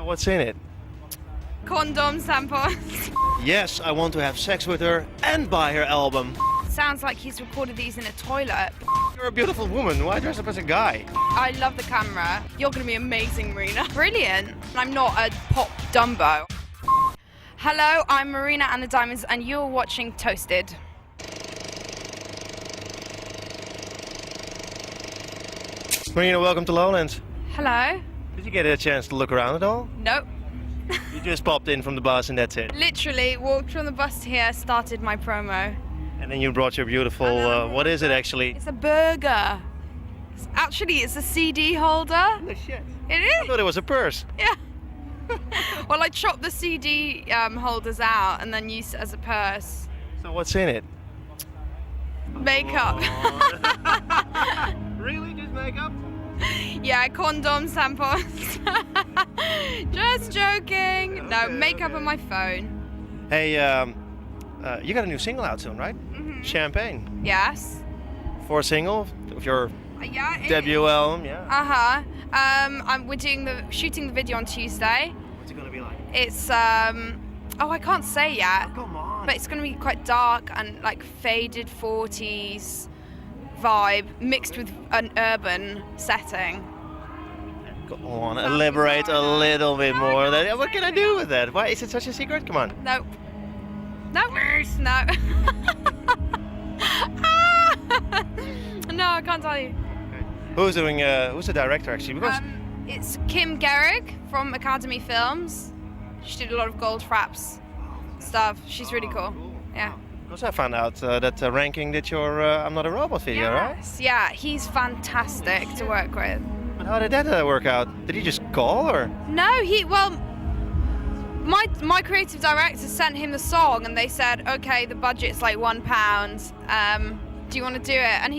What's in it? Condom tampons. Yes, I want to have sex with her and buy her album. Sounds like he's recorded these in a toilet. You're a beautiful woman. Why dress up as a guy? I love the camera. You're going to be amazing, Marina. Brilliant. I'm not a pop Dumbo. Hello, I'm Marina and the Diamonds, and you're watching Toasted. Marina, welcome to Lowlands. Hello. Did you get a chance to look around at all? Nope. You just popped in from the bus and that's it. Literally walked from the bus to here, started my promo. And then you brought your beautiful, what is it actually? It's a burger. It's a CD holder. No shit. It is? I thought it was a purse. Yeah. Well, I chopped the CD holders out and then used it as a purse. So what's in it? Makeup. Oh. Really? Just makeup? Yeah, condoms, tampons. Just joking. No, Okay, makeup okay. on my phone. Hey, you got a new single out soon, right? Mm-hmm. Champagne. Yes. For a single of your Yeah. debut album, yeah. We're shooting the video on Tuesday. What's it gonna be like? It's I can't say yet. Come on. But it's going to be quite dark and like faded 40s vibe mixed with an urban setting. Go on, elaborate a little bit more. What can I do with that? Why is it such a secret? Come on. Nope. No. No. No, I can't tell you. Who's the director actually? Because It's Kim Gehrig from Academy Films. She did a lot of Gold Fraps stuff. She's really cool. Yeah. Because I found out that ranking did your I'm Not a Robot video, right? Yes. Yeah, he's fantastic to work with. But how did that work out? Did he just call or? No, my creative director sent him the song and they said, okay, the budget's like £1. Do you want to do it? And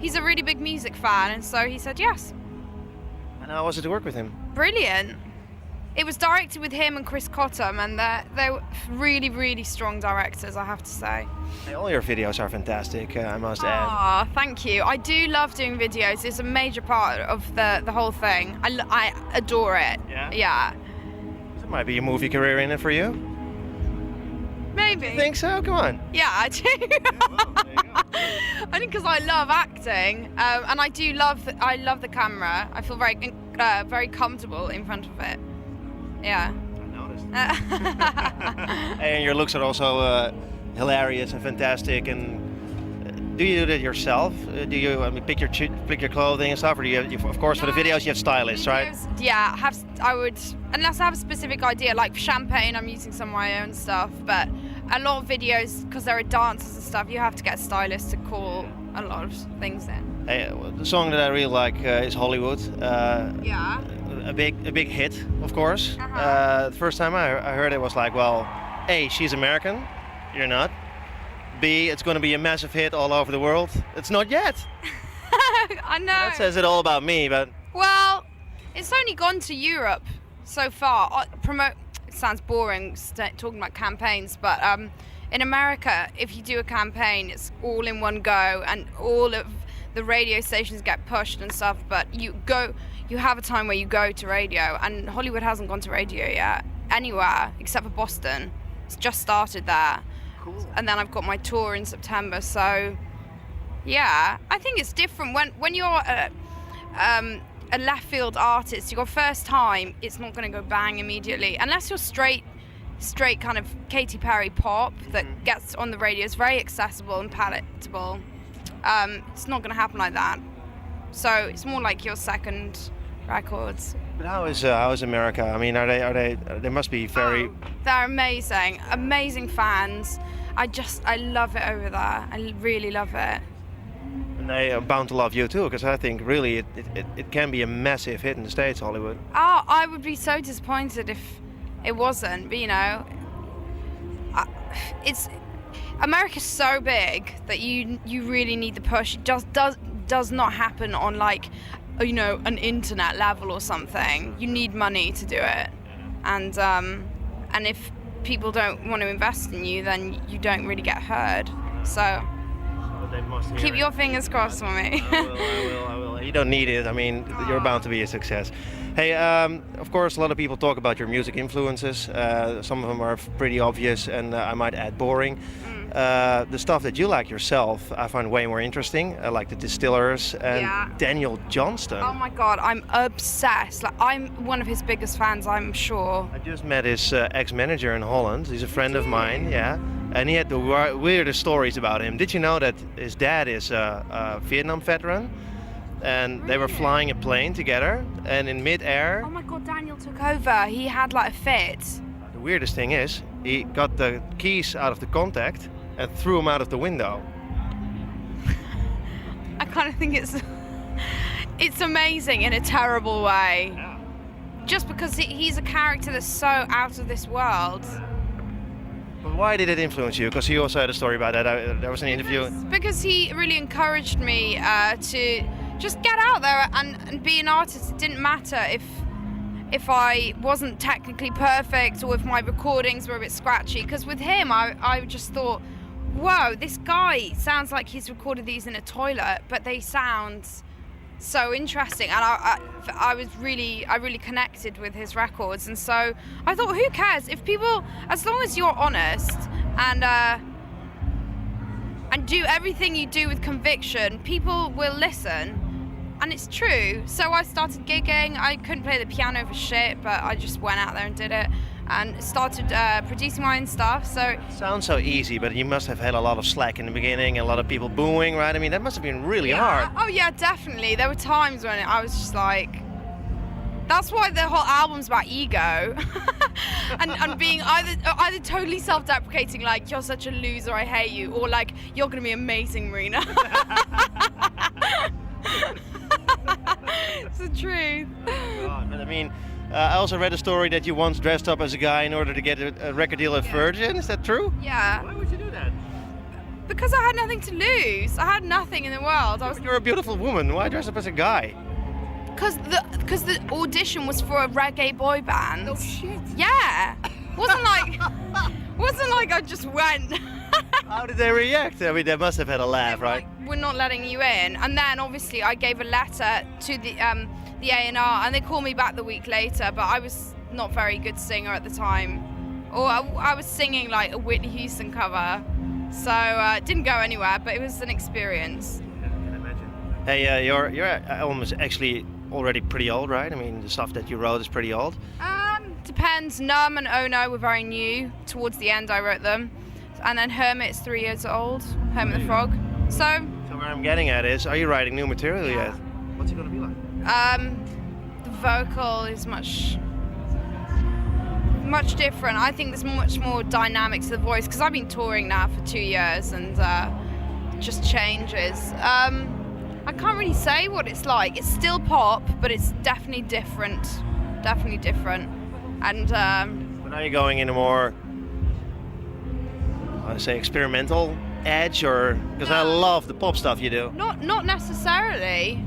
he's a really big music fan, and so he said yes. And how was it to work with him? Brilliant. It was directed with him and Chris Cottam, and they're really, really strong directors, I have to say. Hey, all your videos are fantastic, I must add. Ah, thank you. I do love doing videos. It's a major part of the whole thing. I adore it. Yeah? Yeah. There might be a movie career in it for you. Maybe. You think so? Come on. Yeah, I do. Well, there you go. Only because I love acting, and I love the camera. I feel very comfortable in front of it. Yeah. I noticed. And your looks are also hilarious and fantastic. And do you do that yourself? Do you pick your clothing and stuff, or do you of course for the videos you have stylists, right? Yeah, I would, unless I have a specific idea, like for Champagne, I'm using some of my own stuff. But a lot of videos, because there are dances and stuff, you have to get a stylist to call a lot of things in. Hey, the song that I really like is Hollywood. Yeah. A big hit, of course. Uh-huh. The first time I heard it was like, well, A, she's American, you're not. B, it's going to be a massive hit all over the world. It's not yet. I know. That says it all about me, but Well, it's only gone to Europe so far. It sounds boring talking about campaigns, but in America, if you do a campaign, it's all in one go, and all of the radio stations get pushed and stuff. But you have a time where you go to radio, and Hollywood hasn't gone to radio yet anywhere except for Boston. It's just started there. cool. And then I've got my tour in September, so yeah, I think it's different when you're a left field artist. Your first time, it's not going to go bang immediately unless you're straight kind of Katy Perry pop that gets on the radio. It's very accessible and palatable. It's not going to happen like that. So it's more like your second records. But how is America? I mean, are they must be very. Oh, they're amazing fans. I love it over there. I really love it. And they are bound to love you too, because I think really it can be a massive hit in the States, Hollywood. Oh, I would be so disappointed if it wasn't. But America's so big that you really need the push. It just does not happen on like an internet level or something. You need money to do it, and if people don't want to invest in you, then you don't really get heard. So they must hear Keep it. your fingers crossed for me. I will. You don't need it. I mean, you're bound to be a success. Hey, of course, a lot of people talk about your music influences. Some of them are pretty obvious, and I might add boring. The stuff that you like yourself, I find way more interesting. I like the Distillers and Yeah. Daniel Johnston. Oh my god, I'm obsessed. Like, I'm one of his biggest fans, I'm sure. I just met his ex-manager in Holland. He's a friend of mine, yeah. And he had the weirdest stories about him. Did you know that his dad is a Vietnam veteran? And they were flying a plane together, and in mid-air, Oh my god, Daniel took over. He had like a fit. the weirdest thing is, he got the keys out of the contact and threw them out of the window. I kind of think it's amazing in a terrible way. Just because he's a character that's so out of this world. But why did it influence you? Because he also had a story about that. There was an interview. Because he really encouraged me to just get out there and be an artist. It didn't matter if I wasn't technically perfect or if my recordings were a bit scratchy. Because with him, I just thought, whoa, this guy sounds like he's recorded these in a toilet, but they sound so interesting. And I really connected with his records. And so I thought, who cares if people, as long as you're honest and do everything you do with conviction, people will listen. And it's true. So I started gigging. I couldn't play the piano for shit, but I just went out there and did it and started producing my own stuff. So Sounds so easy, but you must have had a lot of slack in the beginning and a lot of people booing, right? I mean, that must have been really hard. Oh yeah, definitely. There were times when I was just like, that's why the whole album's about ego and being either totally self-deprecating, like you're such a loser, I hate you, or like you're gonna be amazing, Marina. It's the truth. God, but I mean, I also read a story that you once dressed up as a guy in order to get a record deal at Virgin. Is that true? Yeah. Why would you do that? Because I had nothing to lose. I had nothing in the world. You're a beautiful woman. Why dress up as a guy? Because the audition was for a reggae boy band. Oh shit. Yeah. Wasn't like I just went. How did they react? I mean, they must have had a laugh, right? Like, we're not letting you in. And then obviously I gave a letter to the A&R, and they called me back the week later. But I was not very good singer at the time, or I was singing like a Whitney Houston cover, so it didn't go anywhere. But it was an experience. I can imagine. Hey, your album is actually already pretty old, right? I mean, the stuff that you wrote is pretty old. Depends. Numb and Oh No were very new. Towards the end I wrote them. And then Hermit's 3 years old. Hermit the Frog. So where I'm getting at is, are you writing new material yet? What's it gonna be like? the vocal is much different. I think there's much more dynamic to the voice because I've been touring now for 2 years and just changes. I can't really say what it's like. It's still pop, but it's definitely different. Definitely different. And But now you're going in a more, I say, experimental edge, or because I love the pop stuff you do. not necessarily.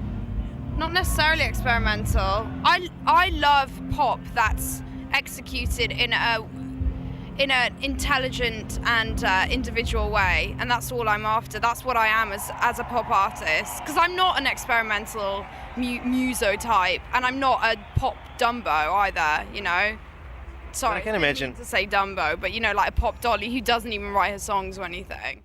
Not necessarily experimental. I love pop that's executed in an intelligent and individual way, and that's all I'm after. That's what I am as a pop artist, because I'm not an experimental muso type, and I'm not a pop Dumbo either, you know. Sorry, I can imagine. to say Dumbo, but you know, like a pop dolly who doesn't even write her songs or anything.